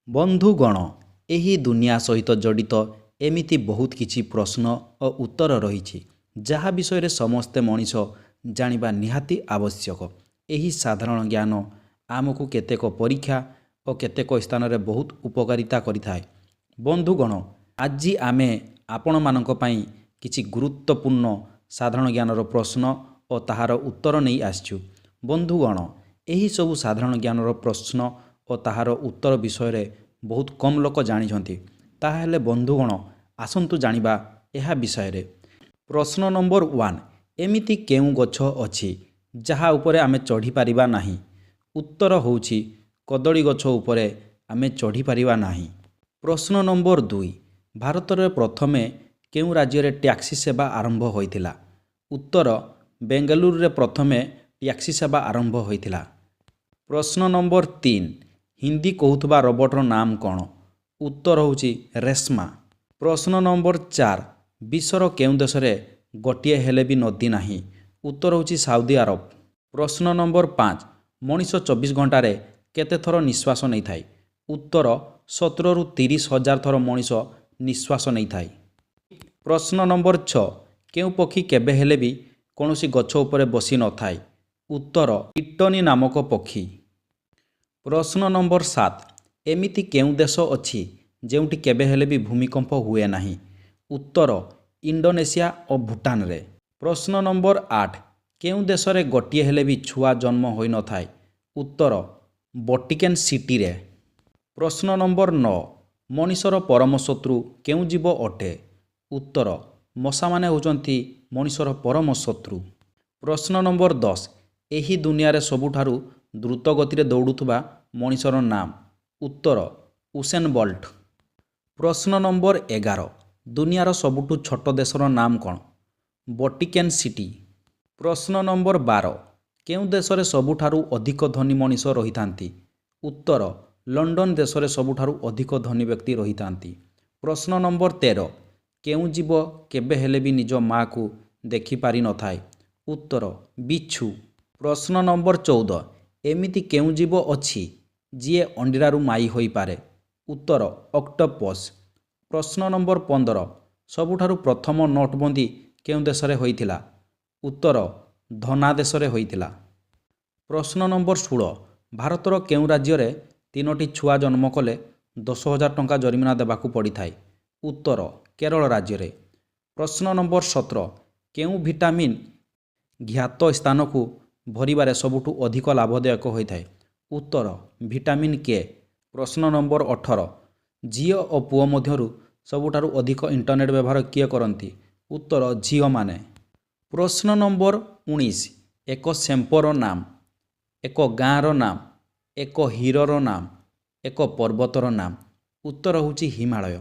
ବନ୍ଧୁଗଣ, ଏହି ଦୁନିଆ ସହିତ ଜଡ଼ିତ ଏମିତି ବହୁତ କିଛି ପ୍ରଶ୍ନ ଓ ଉତ୍ତର ରହିଛି ଯାହା ବିଷୟରେ ସମସ୍ତେ ମଣିଷ ଜାଣିବା ନିହାତି ଆବଶ୍ୟକ। ଏହି ସାଧାରଣ ଜ୍ଞାନ ଆମକୁ କେତେକ ପରୀକ୍ଷା ଓ କେତେକ ସ୍ଥାନରେ ବହୁତ ଉପକାରିତା କରିଥାଏ। ବନ୍ଧୁଗଣ, ଆଜି ଆମେ ଆପଣମାନଙ୍କ ପାଇଁ କିଛି ଗୁରୁତ୍ୱପୂର୍ଣ୍ଣ ସାଧାରଣ ଜ୍ଞାନର ପ୍ରଶ୍ନ ଓ ତାହାର ଉତ୍ତର ନେଇ ଆସିଛୁ। ବନ୍ଧୁଗଣ, ଏହିସବୁ ସାଧାରଣ ଜ୍ଞାନର ପ୍ରଶ୍ନ ଓ ତାହାର ଉତ୍ତର ବିଷୟରେ ବହୁତ କମ୍ ଲୋକ ଜାଣିଛନ୍ତି। ତାହେଲେ ବନ୍ଧୁଗଣ, ଆସନ୍ତୁ ଜାଣିବା ଏହା ବିଷୟରେ। ପ୍ରଶ୍ନ ନମ୍ବର 1, ଏମିତି କେଉଁ ଗଛ ଅଛି ଯାହା ଉପରେ ଆମେ ଚଢ଼ିପାରିବା ନାହିଁ? ଉତ୍ତର ହେଉଛି କଦଳୀ ଗଛ ଉପରେ ଆମେ ଚଢ଼ିପାରିବା ନାହିଁ। ପ୍ରଶ୍ନ ନମ୍ବର 2, ଭାରତରେ ପ୍ରଥମେ କେଉଁ ରାଜ୍ୟରେ ଟ୍ୟାକ୍ସି ସେବା ଆରମ୍ଭ ହୋଇଥିଲା? ଉତ୍ତର ବେଙ୍ଗାଲୁରୁରେ ପ୍ରଥମେ ଟ୍ୟାକ୍ସି ସେବା ଆରମ୍ଭ ହୋଇଥିଲା। ପ୍ରଶ୍ନ ନମ୍ବର 3, ହିନ୍ଦୀ କହୁଥିବା ରୋବଟର ନାମ କ'ଣ? ଉତ୍ତର ହେଉଛି ରେଶ୍ମା। ପ୍ରଶ୍ନ ନମ୍ବର 4, ବିଶ୍ୱର କେଉଁ ଦେଶରେ ଗୋଟିଏ ହେଲେ ବି ନଦୀ ନାହିଁ? ଉତ୍ତର ହେଉଛି ସାଉଦି ଆରବ। ପ୍ରଶ୍ନ ନମ୍ବର 5, ମଣିଷ 24 ଘଣ୍ଟାରେ କେତେ ଥର ନିଶ୍ୱାସ ନେଇଥାଏ? ଉତ୍ତର 17ରୁ 30 ହଜାର ଥର ମଣିଷ ନିଶ୍ୱାସ ନେଇଥାଏ। ପ୍ରଶ୍ନ ନମ୍ବର 6, କେଉଁ ପକ୍ଷୀ କେବେ ହେଲେ ବି କୌଣସି ଗଛ ଉପରେ ବସି ନଥାଏ? ଉତ୍ତର ଟିଟନୀ ନାମକ ପକ୍ଷୀ। ପ୍ରଶ୍ନ ନମ୍ବର 7, ଏମିତି କେଉଁ ଦେଶ ଅଛି ଯେଉଁଠି କେବେ ହେଲେ ବି ଭୂମିକମ୍ପ ହୁଏ ନାହିଁ? ଉତ୍ତର ଇଣ୍ଡୋନେସିଆ ଓ ଭୁଟାନରେ। ପ୍ରଶ୍ନ ନମ୍ବର 8, କେଉଁ ଦେଶରେ ଗୋଟିଏ ହେଲେ ବି ଛୁଆ ଜନ୍ମ ହୋଇନଥାଏ? ଉତ୍ତର ଭ୍ୟାଟିକାନ ସିଟିରେ। ପ୍ରଶ୍ନ ନମ୍ବର 9, ମଣିଷର ପରମ ଶତ୍ରୁ କେଉଁ ଜୀବ ଅଟେ? ଉତ୍ତର ମଶାମାନେ ହେଉଛନ୍ତି ମଣିଷର ପରମ ଶତ୍ରୁ। ପ୍ରଶ୍ନ ନମ୍ବର 10, ଏହି ଦୁନିଆରେ ସବୁଠାରୁ ଦ୍ରୁତ ଗତିରେ ଦୌଡ଼ୁଥିବା ମଣିଷର ନାମ? ଉତ୍ତର ଉସେନ ବୋଲ୍ଟ। ପ୍ରଶ୍ନ ନମ୍ବର 11, ଦୁନିଆର ସବୁଠୁ ଛୋଟ ଦେଶର ନାମ କ'ଣ? ଭ୍ୟାଟିକାନ ସିଟି। ପ୍ରଶ୍ନ ନମ୍ବର 12, କେଉଁ ଦେଶରେ ସବୁଠାରୁ ଅଧିକ ଧନୀ ମଣିଷ ରହିଥାନ୍ତି? ଉତ୍ତର ଲଣ୍ଡନ ଦେଶରେ ସବୁଠାରୁ ଅଧିକ ଧନୀ ବ୍ୟକ୍ତି ରହିଥାନ୍ତି। ପ୍ରଶ୍ନ ନମ୍ବର 13, କେଉଁ ଜୀବ କେବେ ହେଲେ ବି ନିଜ ମାଆକୁ ଦେଖିପାରିନଥାଏ? ଉତ୍ତର ବିଛୁ। ପ୍ରଶ୍ନ ନମ୍ବର 14, ଏମିତି କେଉଁ ଜୀବ ଅଛି ଯିଏ ଅଣ୍ଡିରାରୁ ମାଇ ହୋଇପାରେ? ଉତ୍ତର ଅକ୍ଟୋପସ୍। ପ୍ରଶ୍ନ ନମ୍ବର 15, ସବୁଠାରୁ ପ୍ରଥମ ନୋଟବନ୍ଦୀ କେଉଁ ଦେଶରେ ହୋଇଥିଲା? ଉତ୍ତର ଘାନା ଦେଶରେ ହୋଇଥିଲା। ପ୍ରଶ୍ନ ନମ୍ବର 16, ଭାରତର କେଉଁ ରାଜ୍ୟରେ 3ଟି ଛୁଆ ଜନ୍ମ କଲେ 10,000 ଟଙ୍କା ଜରିମାନା ଦେବାକୁ ପଡ଼ିଥାଏ? ଉତ୍ତର କେରଳ ରାଜ୍ୟରେ। ପ୍ରଶ୍ନ ନମ୍ବର 17, କେଉଁ ଭିଟାମିନ୍ ଜ୍ଞାତ ସ୍ଥାନକୁ ଭରିବାରେ ସବୁଠୁ ଅଧିକ ଲାଭଦାୟକ ହୋଇଥାଏ? ଉତ୍ତର ଭିଟାମିନ୍ କେ। ପ୍ରଶ୍ନ ନମ୍ବର 18, ଝିଅ ଓ ପୁଅ ମଧ୍ୟରୁ ସବୁଠାରୁ ଅଧିକ ଇଣ୍ଟରନେଟ୍ ବ୍ୟବହାର କିଏ କରନ୍ତି? ଉତ୍ତର ଝିଅମାନେ। ପ୍ରଶ୍ନ ନମ୍ବର 19, ଏକ ଶ୍ୟାମ୍ପୂର ନାମ, ଏକ ଗାଁର ନାମ, ଏକ ହିରୋର ନାମ, ଏକ ପର୍ବତର ନାମ? ଉତ୍ତର ହେଉଛି ହିମାଳୟ।